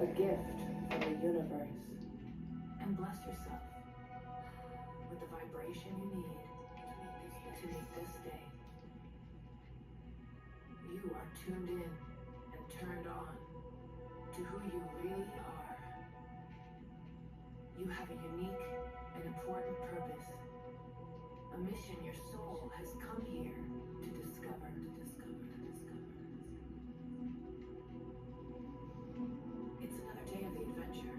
a gift from the universe. And bless yourself with the vibration you need to make this day. You are tuned in and turned on to who you really are. You have a unique and important purpose, a mission your soul has come here to discover. It's another day of the adventure.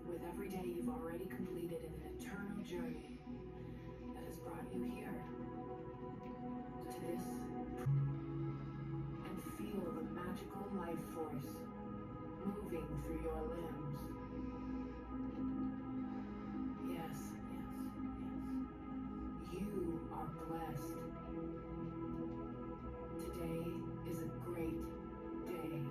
With every day you've already completed in an eternal journey that has brought you here to this, and feel the magical life force moving through your limbs. Yes. You are blessed. Today is a great day.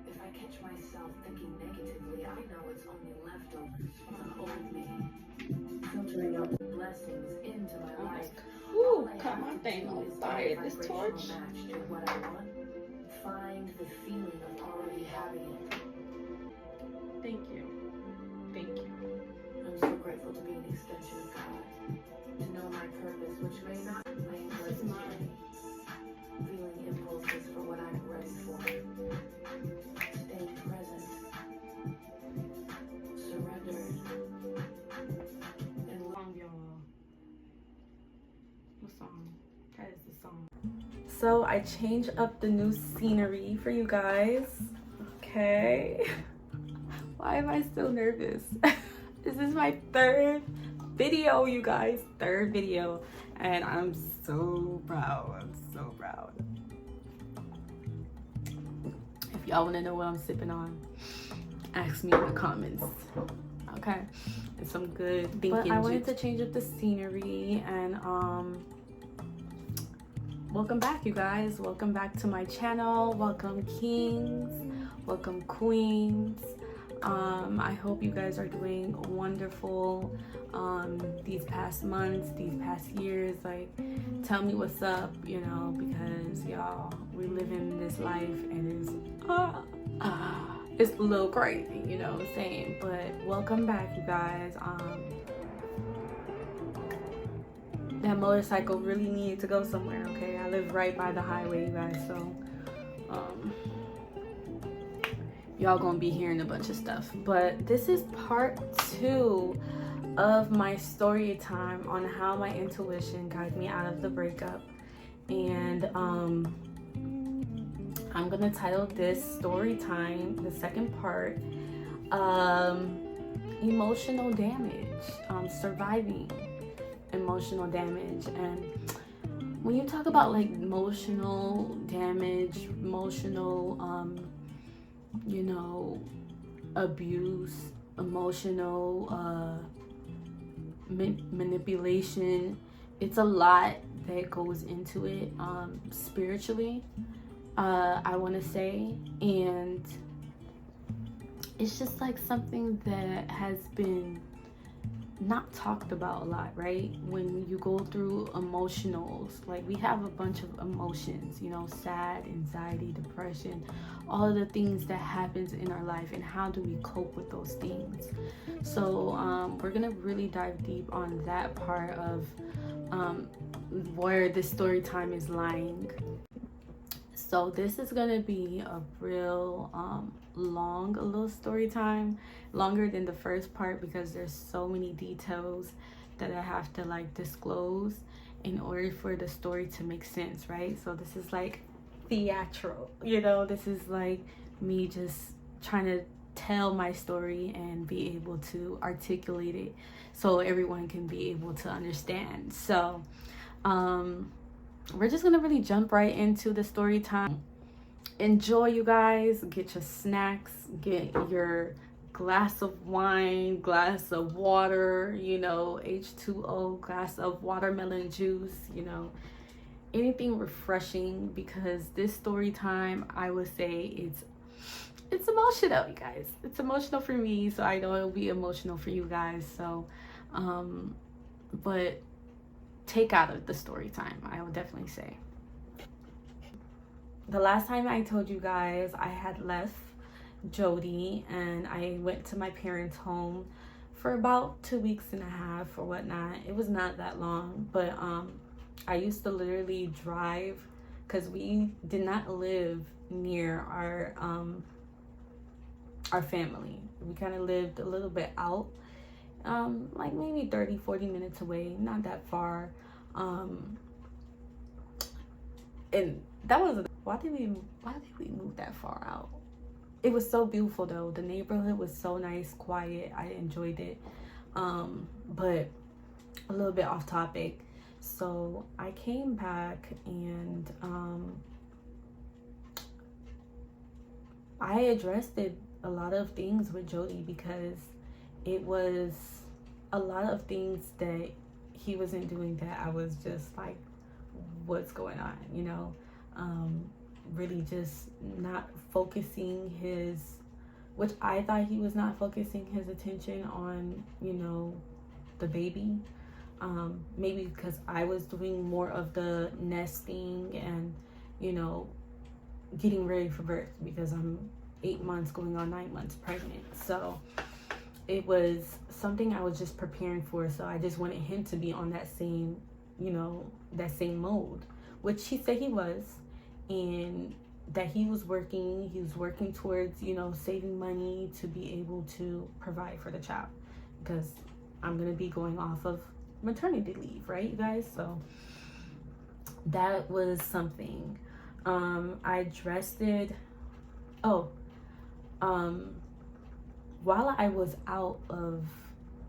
If I catch myself thinking negatively, I know it's only leftovers from the old me, filtering out the blessings into my life. Ooh, cut my thing on fire. This torch. Match to what I want. Find the feeling of already having it. Thank you. I'm so grateful to be an extension of God, to know my purpose, which may not claim what is mine. Feeling impulses for what I'm ready for. Stay present. Surrendered. And Y'all. What song? That is the song. So I changed up the new scenery for you guys. Okay. Why am I still nervous? This is my third video, you guys. Third video. And I'm so proud. I'm so proud. If y'all want to know what I'm sipping on, ask me in the comments. Okay. It's some good thinking. But I wanted to change up the scenery and welcome back, you guys. Welcome back to my channel. Welcome kings. Welcome queens. I hope you guys are doing wonderful these past months, these past years. Like, tell me what's up, you know, because y'all, we live in this life and it's a little crazy, you know what I'm saying? But welcome back, you guys. That motorcycle really needed to go somewhere, okay? I live right by the highway, you guys, so y'all gonna be hearing a bunch of stuff. But this is part 2 of my story time on how my intuition guided me out of the breakup. And I'm gonna title this story time, the second part, emotional damage, surviving emotional damage. And when you talk about like emotional damage, emotional you know, abuse, emotional manipulation, it's a lot that goes into it spiritually, I want to say. And it's just like something that has been not talked about a lot, right? When you go through emotionals, like we have a bunch of emotions, you know, sad, anxiety, depression, all of the things that happens in our life, and how do we cope with those things. So we're gonna really dive deep on that part of where this story time is lying. So this is gonna be a real long a little story time, longer than the first part, because there's so many details that I have to like disclose in order for the story to make sense, right? So this is like theatrical, you know, this is like me just trying to tell my story and be able to articulate it so everyone can be able to understand. So we're just gonna really jump right into the story time. Enjoy, you guys. Get your snacks, get your glass of wine, glass of water, you know, H2O, glass of watermelon juice, you know, anything refreshing, because this story time, I would say it's emotional, you guys. It's emotional for me, so I know it'll be emotional for you guys. So, but take out of the story time, I would definitely say. The last time I told you guys, I had left Jody and I went to my parents' home for about 2 weeks and a half or whatnot. It was not that long, but I used to literally drive because we did not live near our family. We kind of lived a little bit out, like maybe 30-40 minutes away, not that far. And that was, why did we move that far out? It was so beautiful though. The neighborhood was so nice, quiet. I enjoyed it. But a little bit off topic. So I came back and I addressed a lot of things with Jody because it was a lot of things that he wasn't doing that I was just like, what's going on, you know? Really just not focusing which I thought he was not focusing his attention on, you know, the baby. Maybe because I was doing more of the nesting and, you know, getting ready for birth because I'm 8 months going on 9 months pregnant. So it was something I was just preparing for. So I just wanted him to be on that same, you know, that same mode, which he said he was, and that he was working towards, you know, saving money to be able to provide for the child, because I'm going to be going off of maternity leave, right, you guys? So that was something. I dressed it. While I was out of,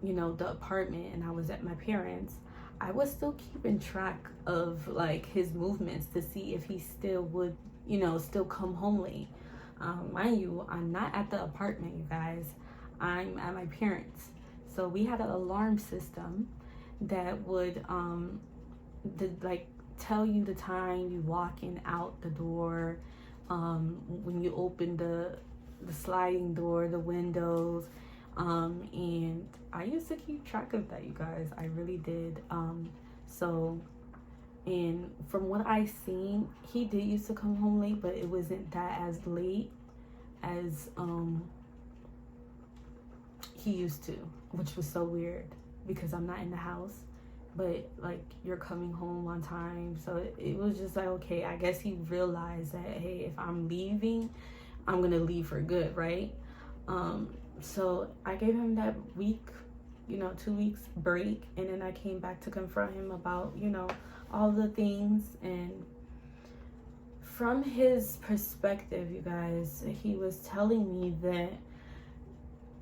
you know, the apartment and I was at my parents', I was still keeping track of like his movements to see if he still would, you know, still come home late. Mind you, I'm not at the apartment, you guys. I'm at my parents'. So we had an alarm system that would like tell you the time you walk in out the door, when you open the sliding door, the windows, and I used to keep track of that, you guys. I really did. So, and from what I seen, he did used to come home late, but it wasn't that as late as he used to, which was so weird because I'm not in the house, but like you're coming home on time. So it was just like, okay, I guess he realized that, hey, if I'm leaving, I'm gonna leave for good, right? So I gave him that week, you know, 2 weeks break, and then I came back to confront him about, you know, all the things. And from his perspective, you guys, he was telling me that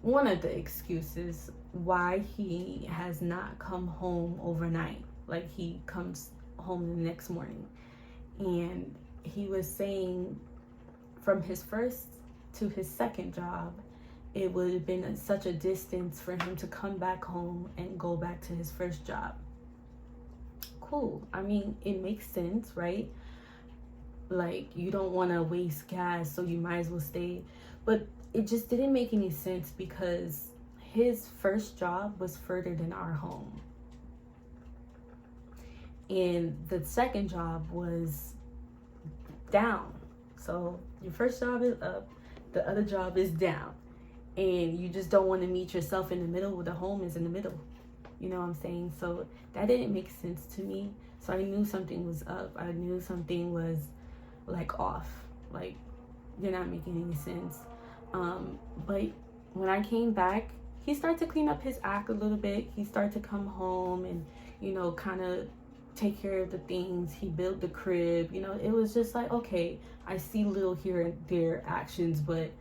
one of the excuses why he has not come home overnight, like he comes home the next morning, and he was saying from his first to his second job, it would have been such a distance for him to come back home and go back to his first job. Cool. I mean, it makes sense, right? Like, you don't want to waste gas, so you might as well stay. But it just didn't make any sense because his first job was further than our home. And the second job was down. So your first job is up, the other job is down. And you just don't want to meet yourself in the middle where the home is in the middle. You know what I'm saying? So that didn't make sense to me. So I knew something was up. I knew something was like off. Like, you're not making any sense. But when I came back, he started to clean up his act a little bit. He started to come home and, you know, kind of take care of the things. He built the crib. You know, it was just like, okay, I see little here and there actions, but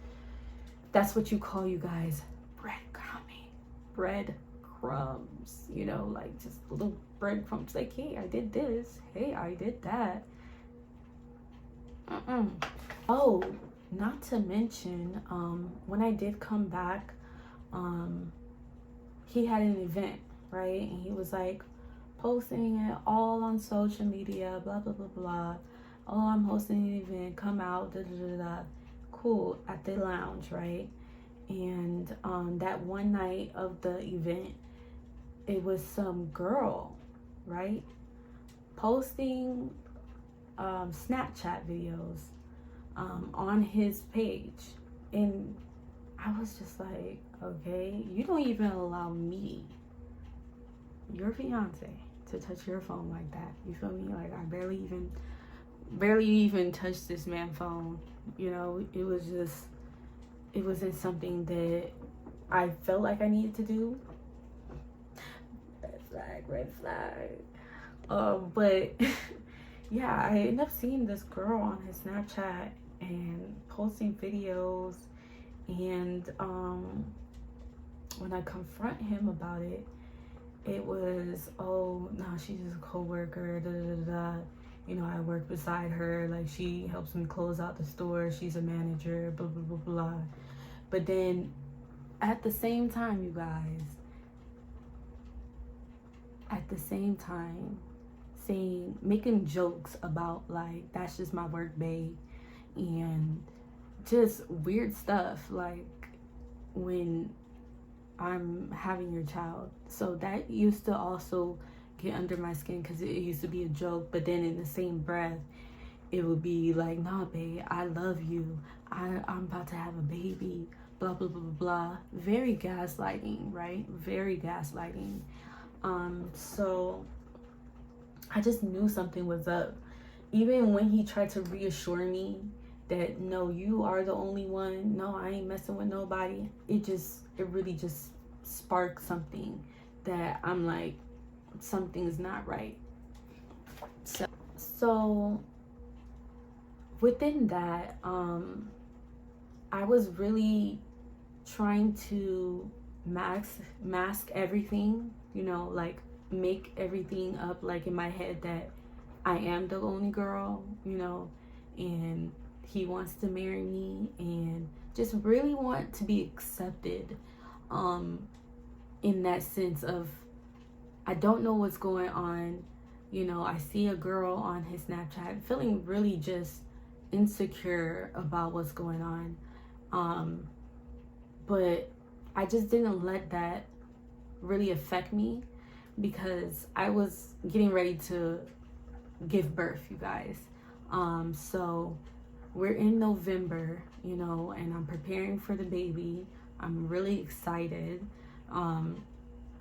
that's what you call, you guys, breadcrumbs, you know, like just little breadcrumbs, like, hey, I did this, hey, I did that. Oh, not to mention, when I did come back, he had an event, right? And he was like posting it all on social media, blah blah blah blah. Oh, I'm hosting an event, come out, da da da da. cool at the lounge, right? And that one night of the event, it was some girl, right, posting Snapchat videos on his page. And I was just like, okay, you don't even allow me, your fiance, to touch your phone like that. You feel me? Like, I barely even touched this man's phone. You know, it wasn't something that I felt like I needed to do. Red flag. But yeah, I ended up seeing this girl on his Snapchat and posting videos. And when I confront him about it, it was, oh no, she's just a co-worker, da da da da. You know, I work beside her, like she helps me close out the store, she's a manager, blah blah blah blah. But then at the same time, you guys, making jokes about, like, that's just my work babe, and just weird stuff, like when I'm having your child. So that used to also get under my skin, because it used to be a joke, but then in the same breath it would be like, nah babe, I love you, I'm about to have a baby, blah blah blah blah blah. Very gaslighting, right? Very gaslighting. So I just knew something was up. Even when he tried to reassure me that, no, you are the only one, no, I ain't messing with nobody, it really just sparked something that I'm like, something's not right. So within that, I was really trying to mask everything, you know, like make everything up, like in my head, that I am the only girl, you know, and he wants to marry me, and just really want to be accepted, in that sense of, I don't know what's going on. You know, I see a girl on his Snapchat, feeling really just insecure about what's going on. But I just didn't let that really affect me, because I was getting ready to give birth, you guys. So we're in November, you know, and I'm preparing for the baby. I'm really excited.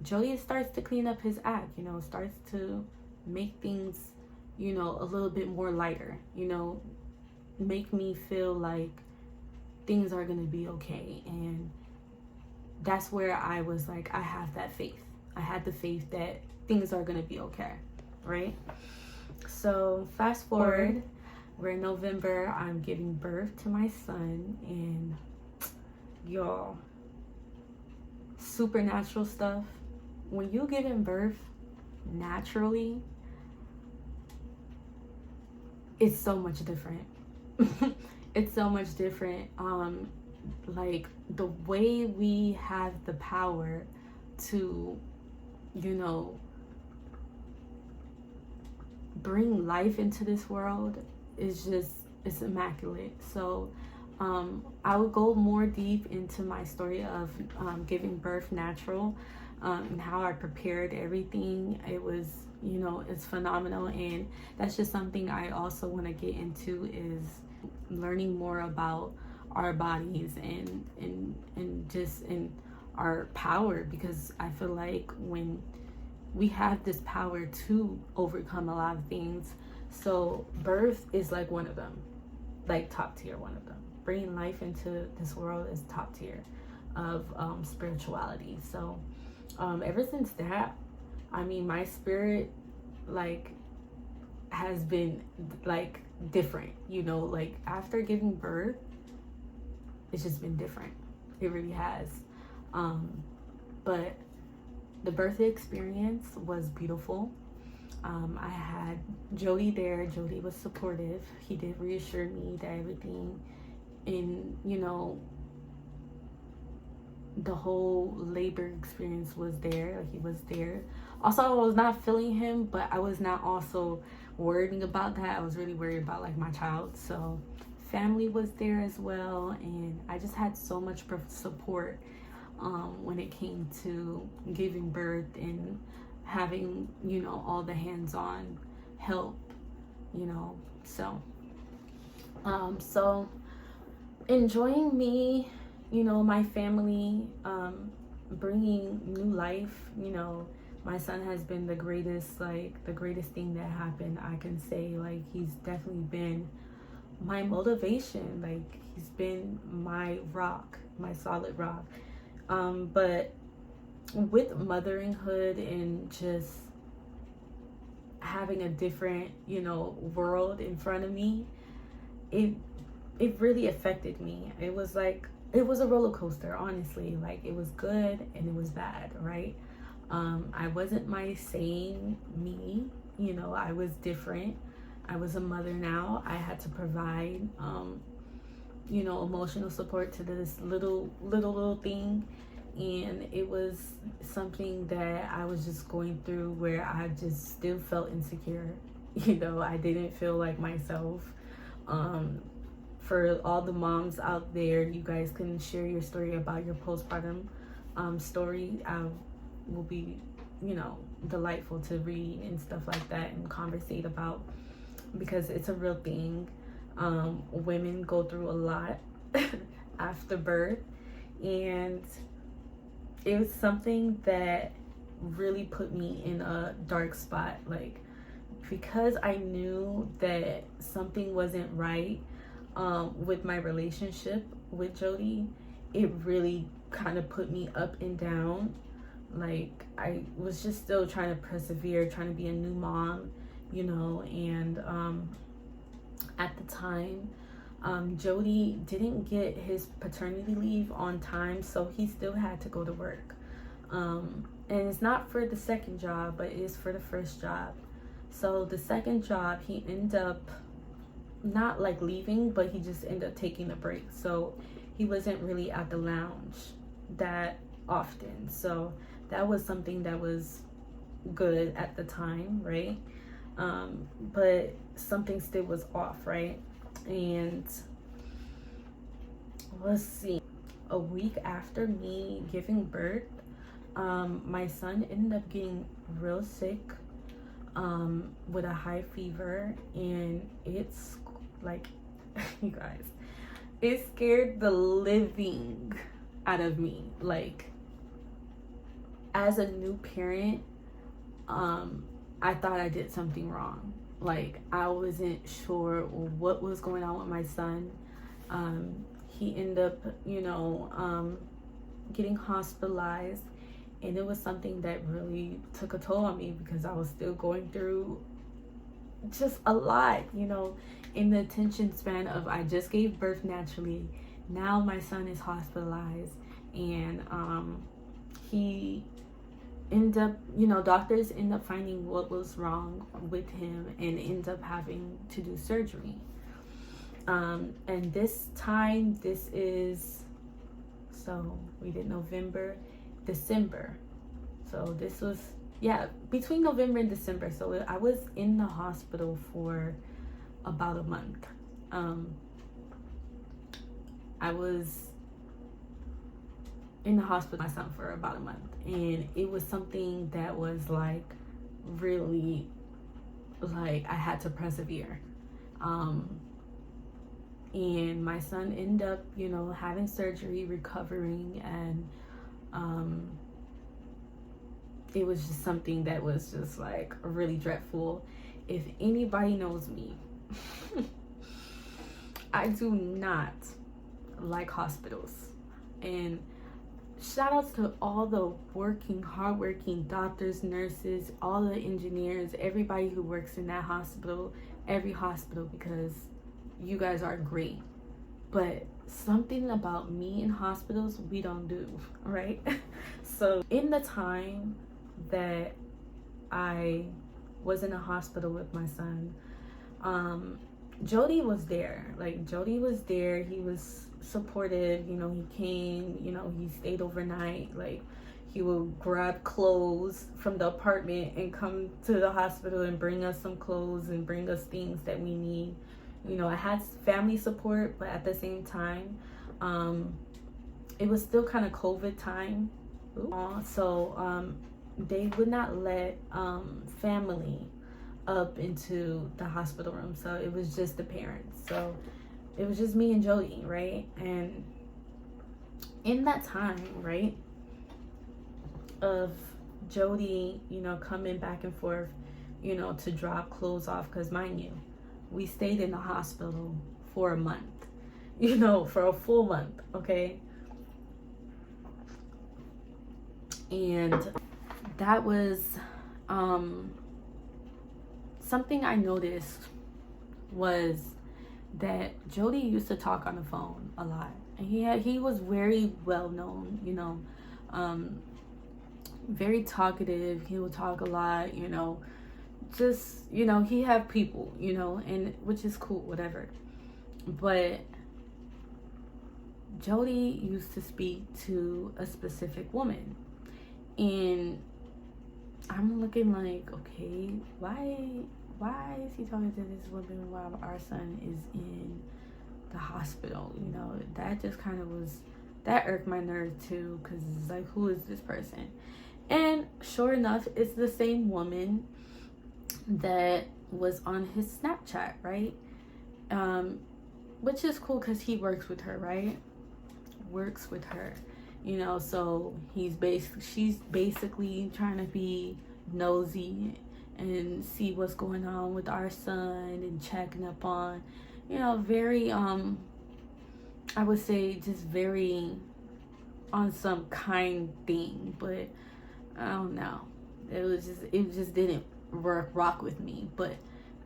Joey starts to clean up his act, you know, starts to make things, you know, a little bit more lighter, you know, make me feel like things are gonna be okay. And that's where I was like, I have that faith. I had the faith that things are gonna be okay, right? So fast forward, we're in November, I'm giving birth to my son, and y'all, supernatural stuff. When you giving birth naturally, it's so much different. It's so much different. Like the way we have the power to, you know, bring life into this world is just, it's immaculate. So I would go more deep into my story of giving birth natural, and how I prepared everything. It was, you know, it's phenomenal. And that's just something I also want to get into, is learning more about our bodies and just in our power, because I feel like when we have this power to overcome a lot of things, so birth is like one of them, like top tier one of them. Bringing life into this world is top tier of spirituality. So ever since that, I mean, my spirit like has been like different, you know, like after giving birth, it's just been different. It really has. But the birth experience was beautiful. I had Jody there. Jody was supportive. He did reassure me that everything in, you know, the whole labor experience was there. Like, he was there. Also, I was not feeling him, but I was not also worrying about that. I was really worried about like my child. So family was there as well, and I just had so much support when it came to giving birth and having, you know, all the hands-on help, you know. So enjoying me, you know, my family, bringing new life, you know. My son has been the greatest thing that happened, I can say. Like, he's definitely been my motivation. Like, he's been my rock, my solid rock. But with motherhood and just having a different, you know, world in front of me, it really affected me. It was a roller coaster, honestly. Like, it was good and it was bad, right? I wasn't my same me, you know. I was different. I was a mother now. I had to provide, you know, emotional support to this little thing. And it was something that I was just going through where I just still felt insecure. You know, I didn't feel like myself. For all the moms out there, you guys can share your story about your postpartum story. I will be, you know, delightful to read and stuff like that and conversate about, because it's a real thing. Women go through a lot after birth, and it was something that really put me in a dark spot. Like, because I knew that something wasn't right with my relationship with Jody, it really kind of put me up and down. Like, I was just still trying to persevere, trying to be a new mom, you know. And at the time, Jody didn't get his paternity leave on time, so he still had to go to work. And it's not for the second job, but it is for the first job. So the second job, he ended up not like leaving, but he just ended up taking a break. So he wasn't really at the lounge that often. So that was something that was good at the time, right? But something still was off, right? And let's see, a week after me giving birth, my son ended up getting real sick with a high fever, and it's like, you guys, it scared the living out of me. Like, as a new parent, I thought I did something wrong. Like, I wasn't sure what was going on with my son. He ended up, you know, getting hospitalized, and it was something that really took a toll on me, because I was still going through just a lot, you know, in the attention span of, I just gave birth naturally, now my son is hospitalized, and he end up, you know, doctors end up finding what was wrong with him and end up having to do surgery. And this time, this is, so we did November, December. So this was, yeah, between November and December. So I was in the hospital for about a month. I was in the hospital with my son for about a month, and it was something that was like really, like, I had to persevere. And my son ended up, you know, having surgery, recovering, and it was just something that was just like really dreadful. If anybody knows me, I do not like hospitals. And shout outs to all the hardworking doctors, nurses, all the engineers, everybody who works in that hospital, every hospital, because you guys are great. But something about me in hospitals, we don't do, right? So in the time that I was in a hospital with my son, Jody was there. Like, Jody was there. He was supportive, you know. He came, you know, he stayed overnight. Like, he would grab clothes from the apartment and come to the hospital and bring us some clothes and bring us things that we need, You know, I had family support, but at the same time, it was still kind of COVID time. So they would not let family up into the hospital room. So it was just the parents. So it was just me and Jody, right? And in that time, right, of Jody, you know, coming back and forth, you know, to drop clothes off, because mind you, we stayed in the hospital for a month, you know, for a full month, okay? And that was something I noticed was that Jody used to talk on the phone a lot. And he was very well known, you know, very talkative. He would talk a lot, you know, just, you know, he had people, you know, and which is cool, whatever. But Jody used to speak to a specific woman, and I'm looking like, okay, why is he talking to this woman while our son is in the hospital? You know, that just kind of that irked my nerve too, because it's like, who is this person? And sure enough, it's the same woman that was on his Snapchat, right? Which is cool because he works with her, right? Works with her, you know, so she's basically trying to be nosy and see what's going on with our son and checking up on, you know, very I would say just very on some kind thing, but I don't know, it just didn't rock with me. But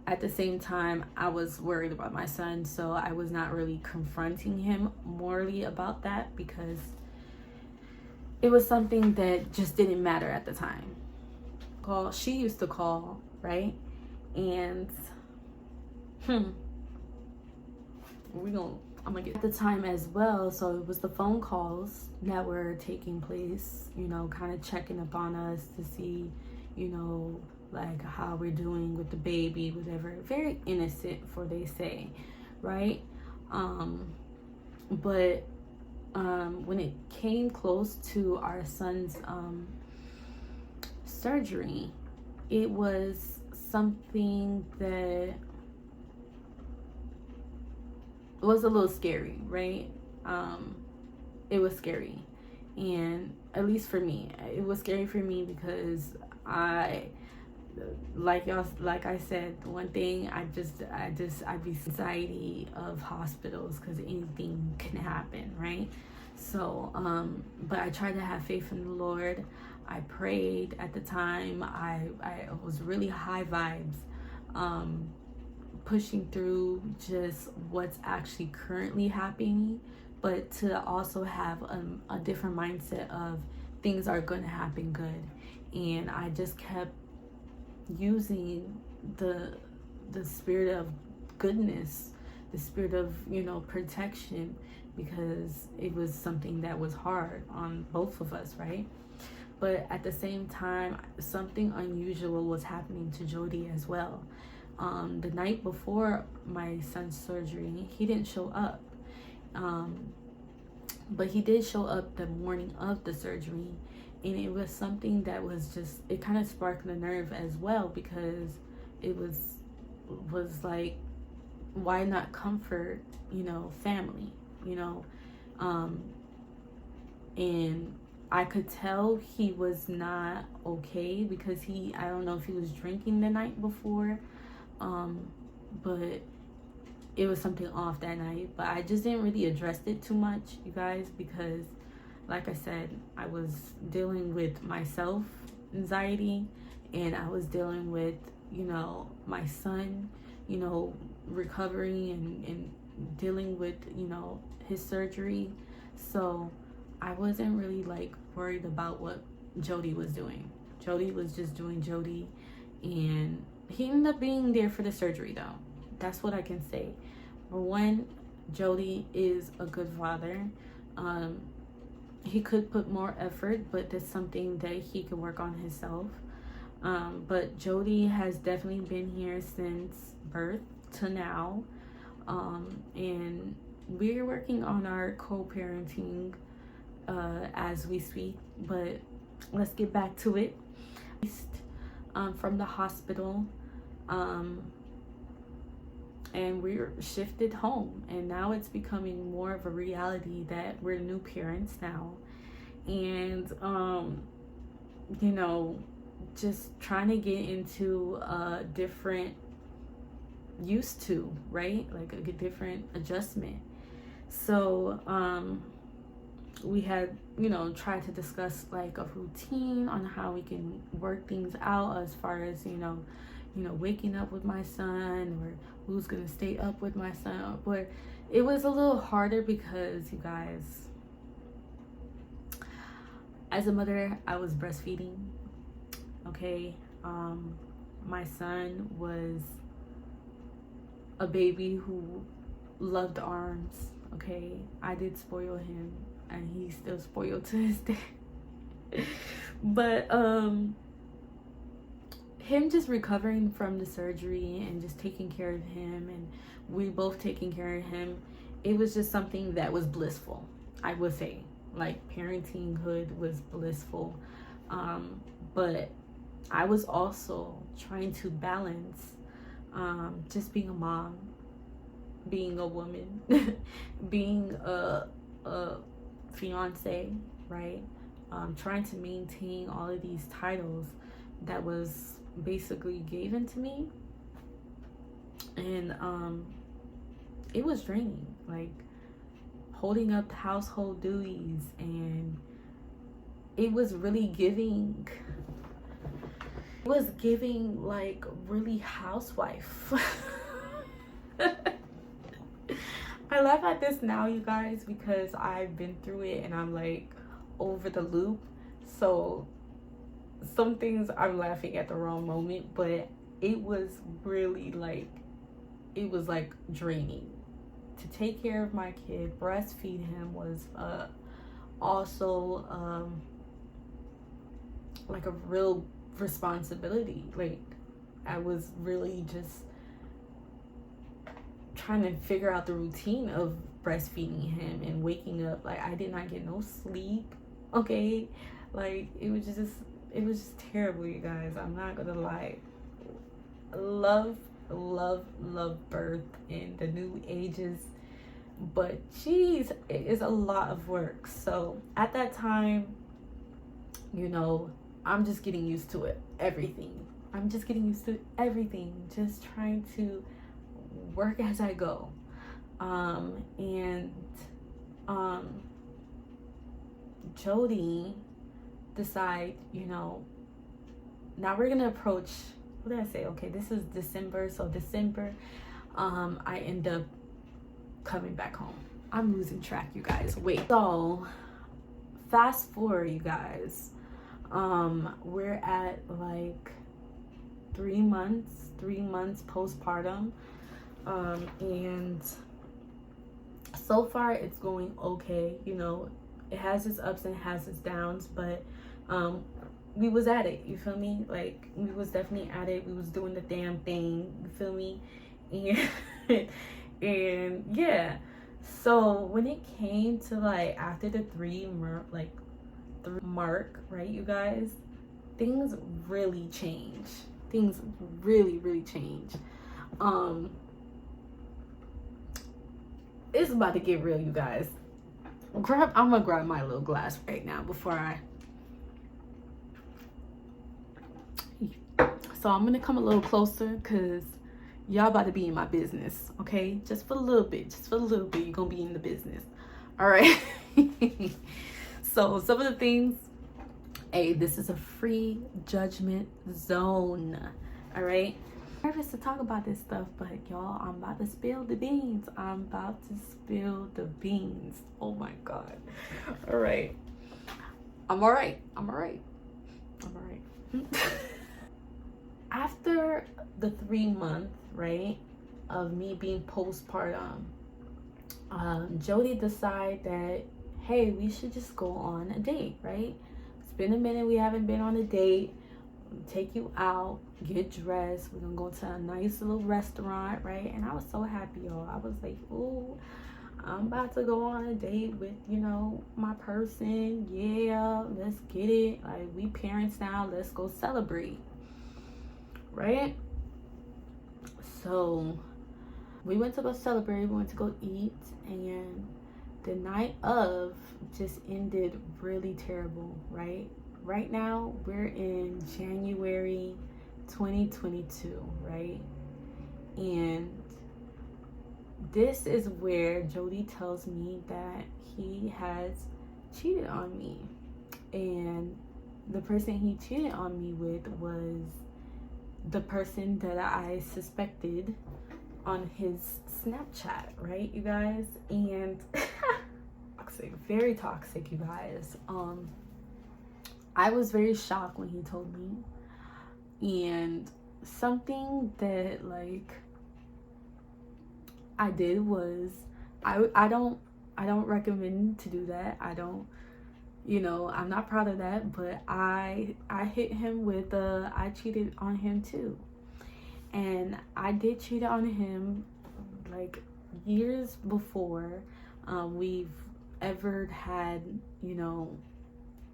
at the same time, I was worried about my son, so I was not really confronting him morally about that, because it was something that just didn't matter at the time. She used to call, right? And I'm gonna get at the time as well. So it was the phone calls that were taking place, you know, kind of checking up on us to see, you know, like how we're doing with the baby, whatever. Very innocent, for they say, right? But when it came close to our son's surgery, it was something that was a little scary, right? It was scary, and at least for me, it was scary for me because like I said, one thing, I be anxiety of hospitals because anything can happen, right? So but I tried to have faith in the Lord. I prayed at the time. I was really high vibes, pushing through just what's actually currently happening, but to also have a different mindset of things are going to happen good. And I just kept using the spirit of goodness, the spirit of, you know, protection, because it was something that was hard on both of us, right? But at the same time, something unusual was happening to Jody as well. The night before my son's surgery, he didn't show up, but he did show up the morning of the surgery. And it was something that was just, it kind of sparked the nerve as well, because it was like, why not comfort, you know, family, you know? And I could tell he was not okay, because I don't know if he was drinking the night before, but it was something off that night. But I just didn't really address it too much, you guys, because like I said, I was dealing with myself anxiety, and I was dealing with, you know, my son, you know, recovering and dealing with, you know, his surgery. So I wasn't really like worried about what Jody was doing. Jody was just doing Jody, and he ended up being there for the surgery though. That's what I can say. For one, Jody is a good father. He could put more effort, but that's something that he could work on himself. But Jody has definitely been here since birth to now. And we're working on our co-parenting as we speak, but let's get back to it. From the hospital, and we're shifted home, and now it's becoming more of a reality that we're new parents now. And you know, just trying to get into a different used to, right? Like a different adjustment. So we had, you know, tried to discuss like a routine on how we can work things out, as far as, you know, waking up with my son, or who's gonna stay up with my son. But it was a little harder because, you guys, as a mother, I was breastfeeding. Okay, my son was a baby who loved arms. Okay, I did spoil him, and he's still spoiled to this day. But him just recovering from the surgery and just taking care of him, and we both taking care of him, it was just something that was blissful. I would say, like, parentinghood was blissful. But I was also trying to balance just being a mom, being a woman, being a fiance, right? Trying to maintain all of these titles that was basically given to me. And it was draining, like holding up household duties, and it was really giving like really housewife. I laugh at this now, you guys, because I've been through it and I'm like over the loop. So some things I'm laughing at the wrong moment, but it was really like, it was like draining. To take care of my kid, breastfeed him was also like a real responsibility. Like, I was really just trying to figure out the routine of breastfeeding him and waking up. Like, I did not get no sleep. Okay, like it was just terrible, you guys. I'm not gonna lie. Love birth and the new ages, but geez, it is a lot of work. So at that time, you know, I'm just getting used to it. I'm just getting used to everything. Just trying to work as I go. And Jody decide, you know, now we're gonna approach, what did I say? Okay, this is December. So December, I end up coming back home. I'm losing track, you guys. Wait. So fast forward, you guys. We're at like 3 months postpartum. And so far it's going okay. You know, it has its ups and has its downs, but we was at it, you feel me? Like, we was definitely at it. We was doing the damn thing, you feel me? And yeah, so when it came to like after the 3 mark, right, you guys, things really change. Things really change. It's about to get real, you guys. I'm gonna grab my little glass right now so I'm gonna come a little closer, because y'all about to be in my business, okay? Just for a little bit, you're gonna be in the business. All right. So some of the things, hey, this is a free judgment zone. All right. I'm nervous to talk about this stuff, but y'all, I'm about to spill the beans. Oh my God. All right. I'm all right. After the 3 month, right, of me being postpartum, Jody decided that, hey, we should just go on a date, right? It's been a minute, we haven't been on a date. take you out, get dressed. We're gonna go to a nice little restaurant, right? And I was so happy, y'all. I was like, ooh, I'm about to go on a date with, my person. Yeah, let's get it. Like, we parents now, let's go celebrate, right? So we went to go celebrate, we went to go eat, and the night of just ended really terrible, right? Right now, we're in January 2022, right? And this is where Jody tells me that he has cheated on me. And the person he cheated on me with was the person that I suspected on his Snapchat, right, you guys? And toxic, very toxic, you guys. I was very shocked when he told me. And something that, like, I did was, I don't recommend to do that. I don't, I'm not proud of that, but I hit him with I cheated on him too. And I did cheat on him like years before we've ever had,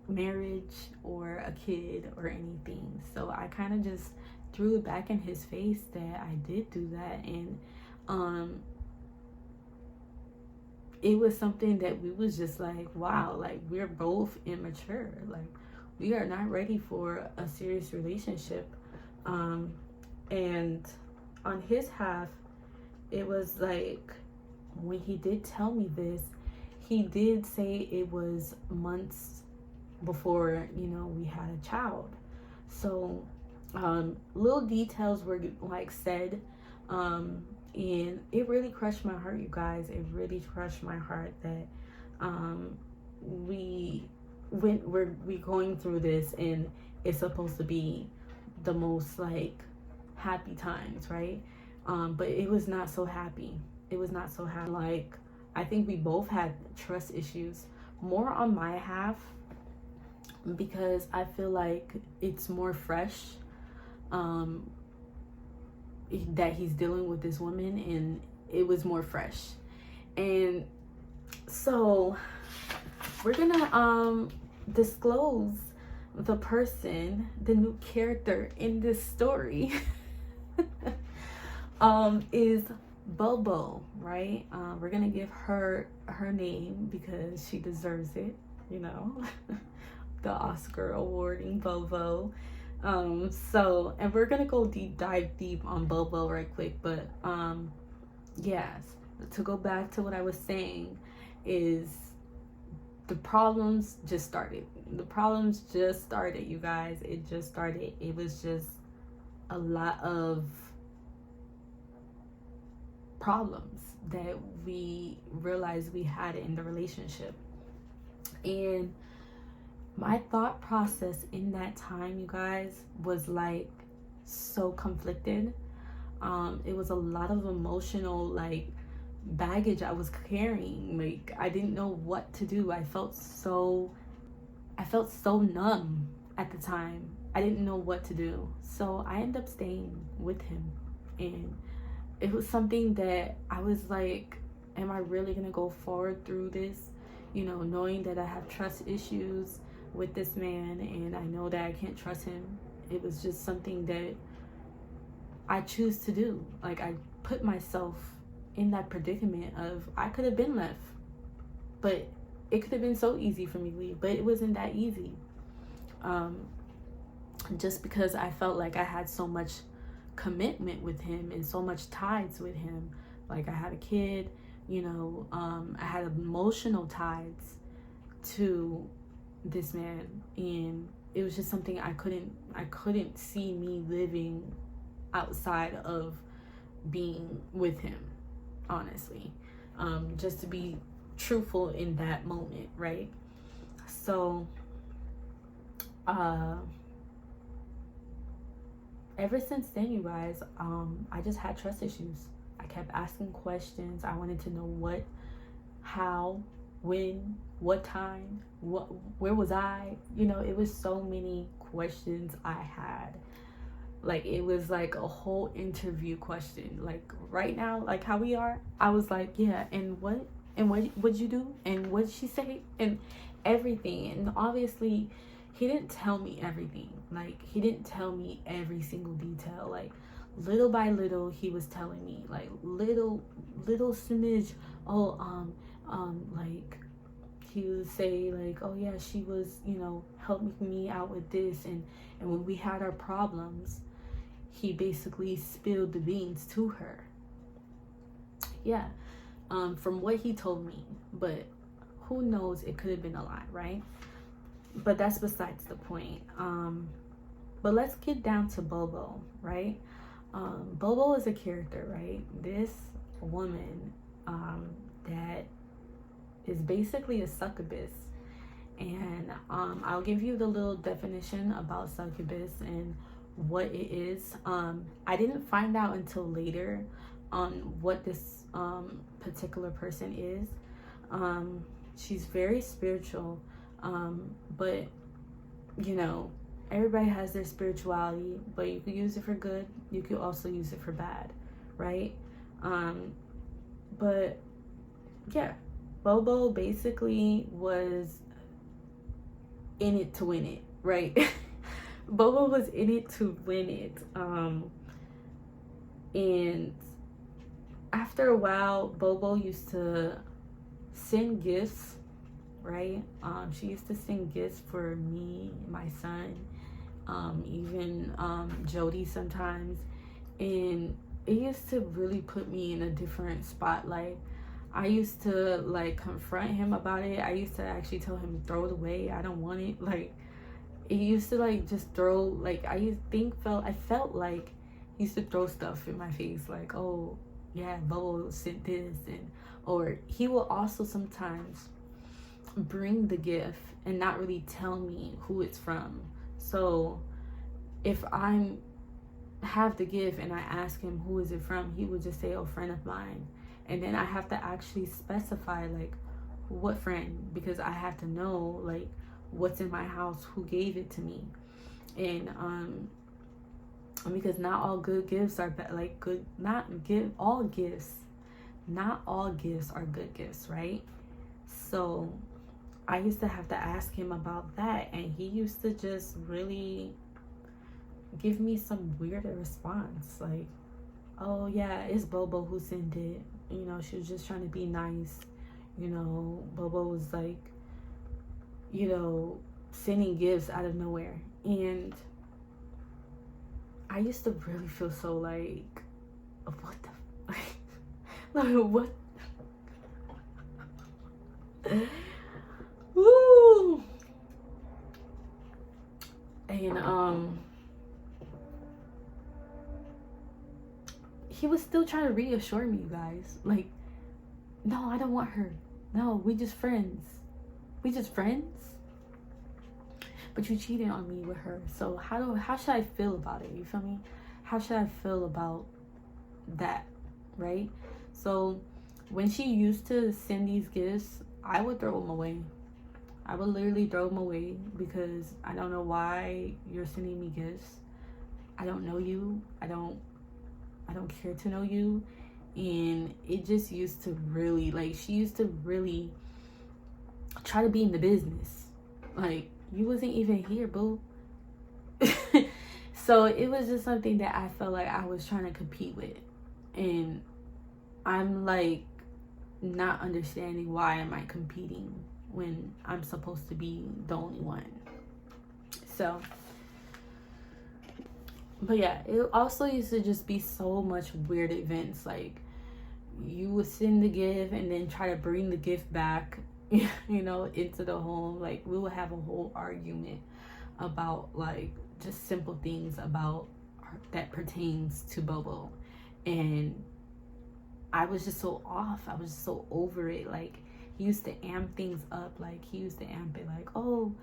marriage or a kid or anything. So I kind of just threw it back in his face that I did do that. And it was something that we was just like, wow, like, we're both immature. Like, we are not ready for a serious relationship. And on his half, it was like, when he did tell me this, he did say it was months before, we had a child. So little details were like said, and it really crushed my heart, you guys. It really crushed my heart that we're going through this, and it's supposed to be the most like happy times, right? But it was not so happy. It was not so happy. Like, I think we both had trust issues, more on my half, because I feel like it's more fresh that he's dealing with this woman, and it was more fresh. And so we're gonna disclose the person, the new character in this story is Bobo, right? We're gonna give her name because she deserves it, the Oscar awarding Bobo. So, and we're gonna go dive deep on Bobo right quick, but yes, to go back to what I was saying, is the problems just started. The problems just started, you guys. It just started. It was just a lot of problems that we realized we had in the relationship. And my thought process in that time, you guys, was like so conflicted. It was a lot of emotional like baggage I was carrying. Like, I didn't know what to do. I felt so numb at the time. I didn't know what to do. So I ended up staying with him. And it was something that I was like, am I really gonna go forward through this? Knowing that I have trust issues with this man, and I know that I can't trust him. It was just something that I choose to do. Like, I put myself in that predicament of, I could have been left, but it could have been so easy for me to leave, but it wasn't that easy. Just because I felt like I had so much commitment with him and so much ties with him. Like, I had a kid, I had emotional ties to this man, and it was just something I couldn't see me living outside of being with him, honestly. Just to be truthful in that moment, right? So ever since then, you guys, I just had trust issues. I kept asking questions. I wanted to know when, what time, where was I? You know, it was so many questions I had. Like, it was like a whole interview question. Like, right now, like how we are, I was like, yeah, and what'd you do? And what'd she say? And everything. And obviously, he didn't tell me everything. Like, he didn't tell me every single detail. Like, little by little, he was telling me, like, little smidge. Oh, like, he would say, like, oh yeah, she was, you know, helping me out with this, and when we had our problems, he basically spilled the beans to her. Yeah, from what he told me, but who knows, it could have been a lie, right? But that's besides the point. But let's get down to Bobo, right? Bobo is a character, right? This woman that is basically a succubus. And I'll give you the little definition about succubus and what it is. I didn't find out until later on what this particular person is. She's very spiritual, but you know, everybody has their spirituality, but you could use it for good, you could also use it for bad, right? But yeah, Bobo basically was in it to win it, right? Bobo was in it to win it. And after a while, Bobo used to send gifts, right? She used to send gifts for me, my son, even Jody sometimes. And it used to really put me in a different spotlight. I used to like confront him about it. I used to actually tell him, throw it away, I don't want it. Like, it used to like just throw, like, I felt like he used to throw stuff in my face, like, oh yeah, Bobo sent this. And or he will also sometimes bring the gift and not really tell me who it's from. So if I have the gift and I ask him who is it from, he would just say, oh, friend of mine. And then I have to actually specify, like, what friend, because I have to know, like, what's in my house, who gave it to me. And because not all good gifts are like good, not all gifts are good gifts, right? So I used to have to ask him about that, and he used to just really give me some weird response, like, oh yeah, it's Bobo who sent it, you know, she was just trying to be nice, you know, Bobo was like, you know, sending gifts out of nowhere. And I used to really feel so like, what the like, what? Woo! And he was still trying to reassure me, you guys, like, no, I don't want her, no, we just friends, but you cheated on me with her. So how should I feel about it? You feel me? How should I feel about that, right? So when she used to send these gifts, I would throw them away. I would literally throw them away, because I don't know why you're sending me gifts. I don't know you. I don't care to know you. And it just used to really, like, she used to really try to be in the business. Like, you wasn't even here, boo. So it was just something that I felt like I was trying to compete with. And I'm like not understanding, why am I competing when I'm supposed to be the only one? So, but yeah, it also used to just be so much weird events. Like, you would send the gift and then try to bring the gift back, you know, into the home. Like, we would have a whole argument about, like, just simple things about that pertains to Bobo. And I was just so off. I was just so over it. Like, he used to amp things up. Like, he used to amp it like, oh,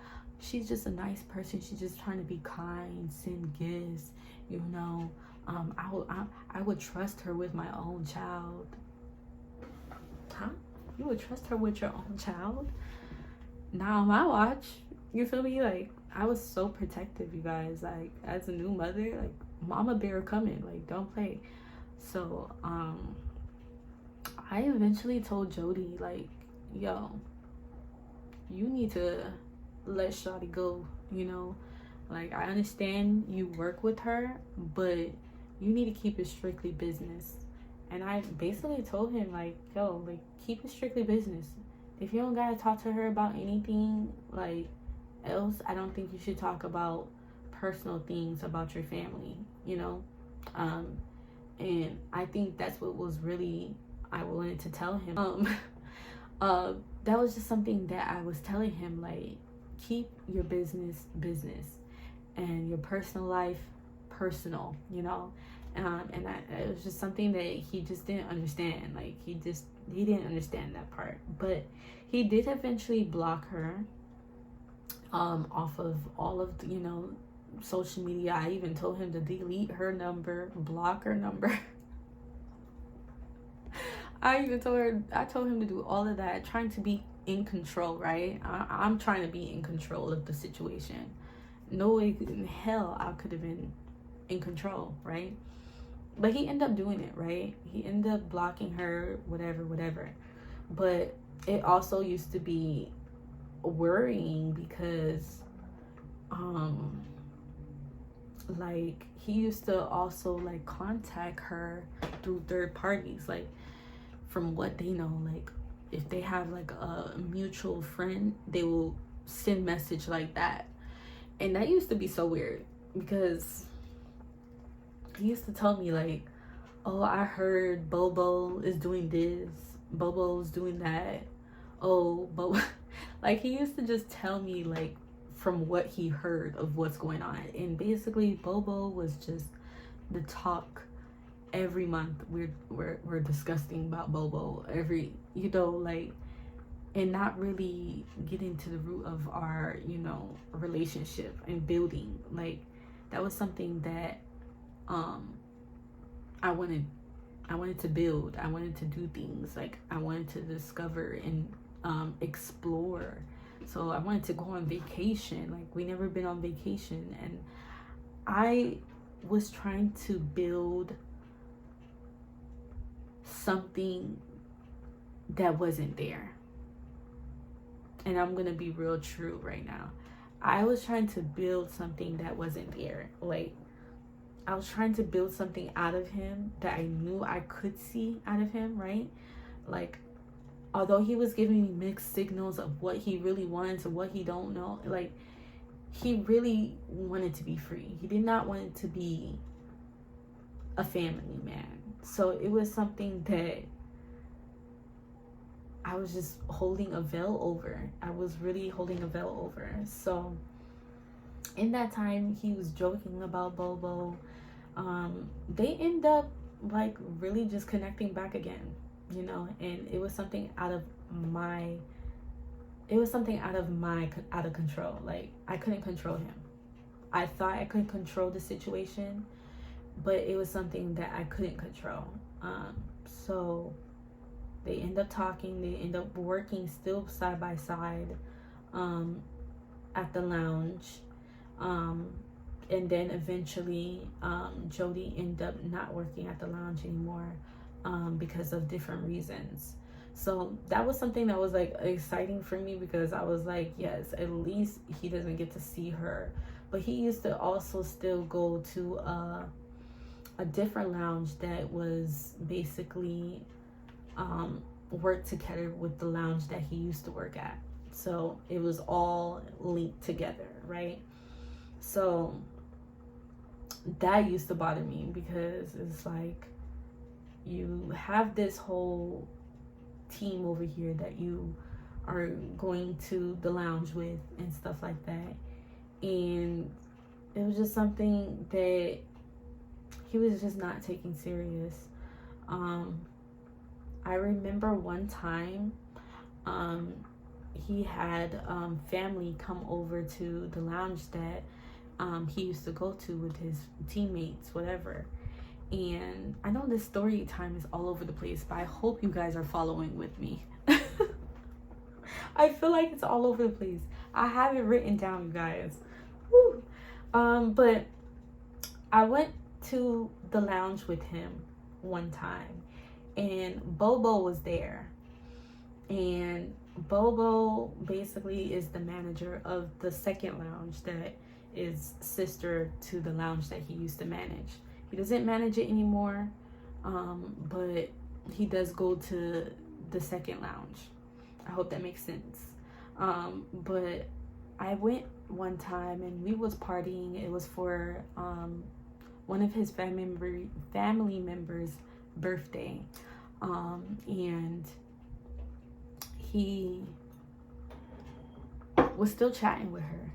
she's just a nice person, she's just trying to be kind, send gifts, you know. I would trust her with my own child. Huh? You would trust her with your own child? Not on my watch. You feel me? Like, I was so protective, you guys. Like, as a new mother, like, mama bear coming. Like, don't play. So, I eventually told Jody, like, yo, you need to let Shawty go, you know? Like, I understand you work with her, but you need to keep it strictly business. And I basically told him, like, yo, like, keep it strictly business. If you don't gotta talk to her about anything, like, else, I don't think you should talk about personal things about your family, you know? And I think that's what was really, I wanted to tell him. That was just something that I was telling him, like, keep your business and your personal life personal, you know? It was just something that he just didn't understand. Like, he didn't understand that part. But he did eventually block her off of all of the, you know, social media. I even told him to delete her number, block her number. I told him to do all of that, trying to be in control, right? I'm trying to be in control of the situation. No way in hell I could have been in control, right? But he ended up doing it, right? He ended up blocking her, whatever. But it also used to be worrying because, like, he used to also, like, contact her through third parties, like, from what they know, like, if they have, like, a mutual friend, they will send message like that. And that used to be so weird because he used to tell me, like, oh, I heard Bobo is doing this, Bobo's doing that, oh, Bobo. Like, he used to just tell me, like, from what he heard of what's going on. And basically, Bobo was just the talk every month. We're discussing about Bobo every, you know, like, and not really getting to the root of our, you know, relationship and building. Like, that was something that I wanted to build. I wanted to do things. Like, I wanted to discover and explore. So I wanted to go on vacation. Like, we never been on vacation, and I was trying to build something that wasn't there. And I'm gonna be real true right now. I was trying to build something that wasn't there. Like, I was trying to build something out of him that I knew I could see out of him, right? Like, although he was giving me mixed signals of what he really wants and what he don't know, like, he really wanted to be free. He did not want to be a family man. So it was something that I was just holding a veil over. I was really holding a veil over. So in that time, he was joking about Bobo. They end up, like, really just connecting back again, you know, and it was something out of control. Like, I couldn't control him. I thought I could control the situation, but it was something that I couldn't control. So they end up talking. They end up working still side by side at the lounge. And then eventually Jody ended up not working at the lounge anymore because of different reasons. So that was something that was, like, exciting for me because I was like, yes, at least he doesn't get to see her. But he used to also still go to a different lounge that was basically worked together with the lounge that he used to work at. So it was all linked together, right? So that used to bother me because it's like, you have this whole team over here that you are going to the lounge with and stuff like that. And it was just something that he was just not taking serious. I remember one time he had family come over to the lounge that he used to go to with his teammates, whatever. And I know this story time is all over the place, but I hope you guys are following with me. I feel like it's all over the place. I have it written down, you guys. Woo. But I went to the lounge with him one time, and Bobo was there. And Bobo basically is the manager of the second lounge that is sister to the lounge that he used to manage. He doesn't manage it anymore, but he does go to the second lounge. I hope that makes sense. But I went one time and we was partying. It was for one of his family members' birthday, and he was still chatting with her.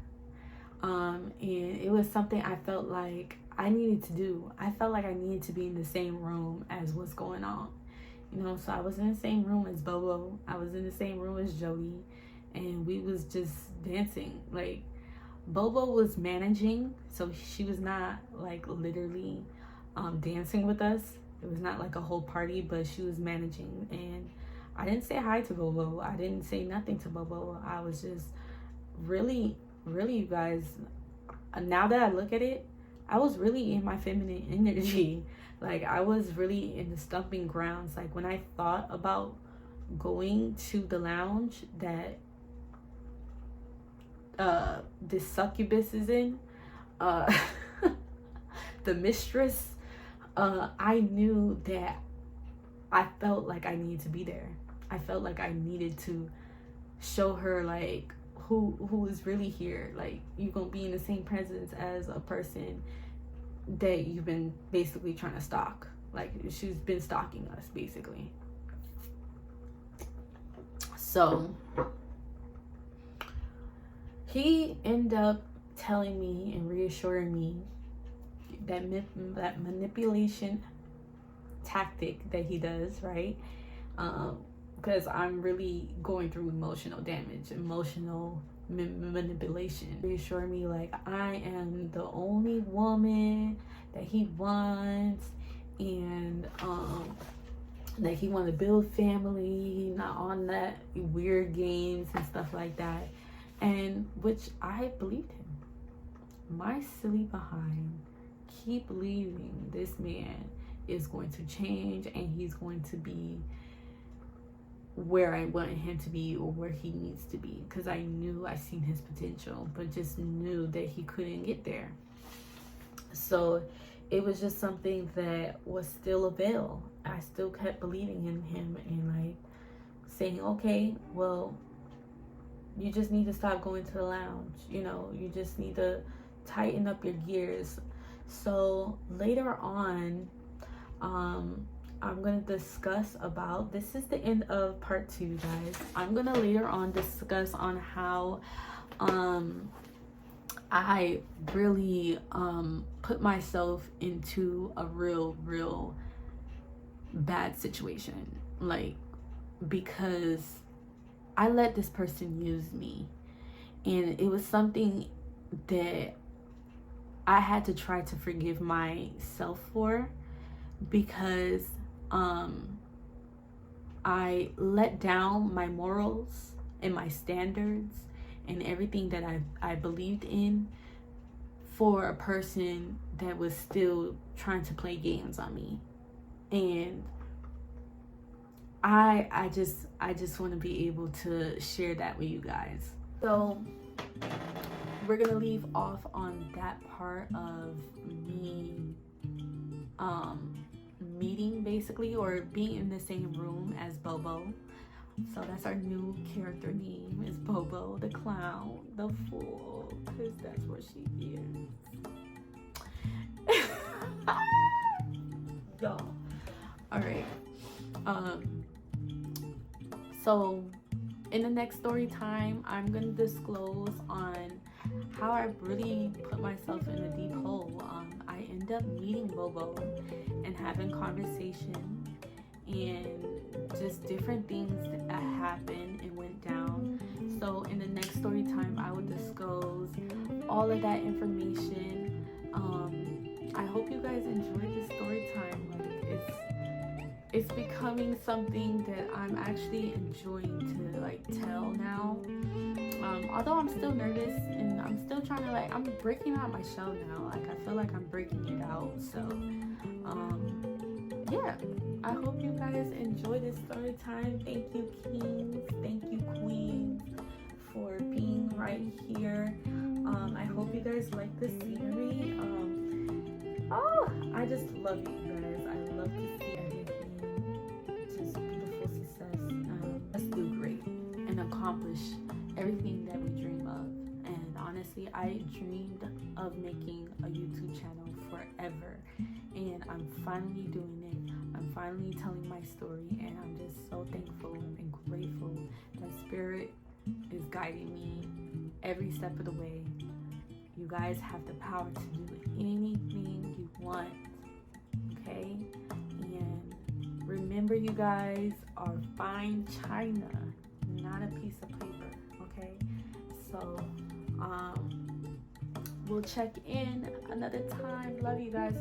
And it was something I felt like I needed to do. I felt like I needed to be in the same room as what's going on. You know, so I was in the same room as Bobo. I was in the same room as Jody. And we was just dancing. Like, Bobo was managing, so she was not like literally dancing with us. It was not like a whole party, but she was managing. And I didn't say hi to Bobo. I didn't say nothing to Bobo. I was just really, you guys, now that I look at it, I was really in my feminine energy. Like, I was really in the stumping grounds. Like, when I thought about going to the lounge that this succubus is in, the mistress, I knew that I felt like I needed to be there. I felt like I needed to show her, like, who is really here. Like, you're gonna be in the same presence as a person that you've been basically trying to stalk. Like, she's been stalking us basically. So he ended up telling me and reassuring me that manipulation tactic that he does, right? Because I'm really going through emotional damage, emotional manipulation. Reassure me like I am the only woman that he wants, and that he want to build family, not on that weird games and stuff like that. And which I believed him. My silly behind keep believing this man is going to change and he's going to be where I wanted him to be or where he needs to be, because I knew I seen his potential, but just knew that he couldn't get there. So it was just something that was still a veil. I still kept believing in him and like saying, okay, well, you just need to stop going to the lounge. You know, you just need to tighten up your gears. So later on, I'm going to discuss about, this is the end of part 2, guys. I'm going to later on discuss on how I really put myself into a real bad situation. Like, because I let this person use me. And it was something that I had to try to forgive myself for, because I let down my morals and my standards and everything that I believed in for a person that was still trying to play games on me. And I just want to be able to share that with you guys. So we're gonna leave off on that part of me meeting basically, or being in the same room as Bobo. So that's our new character name, is Bobo the clown, the fool, because that's what she is. Y'all. Alright. So in the next story time, I'm gonna disclose on how I really put myself in a deep hole. I end up meeting Bobo and having conversation and just different things that happened and went down. So in the next story time, I will disclose all of that information. I hope you guys enjoyed this story time. Like, it's become becoming something that I'm actually enjoying to like tell now. Although I'm still nervous and I'm still trying to I'm breaking out my shell now. Like I feel like I'm breaking it out. So yeah, I hope you guys enjoy this story time. Thank you, kings. Thank you, queens, for being right here. I hope you guys like the scenery. I just love you guys. I love to see everything. Just beautiful success. Let's do great and accomplish everything that we dream of. And honestly, I dreamed of making a YouTube channel forever, and I'm finally doing it. I'm finally telling my story, and I'm just so thankful and grateful that Spirit is guiding me every step of the way. You guys have the power to do anything you want, okay? And remember, you guys are fine china, not a piece of paper, okay? So we'll check in another time. Love you guys.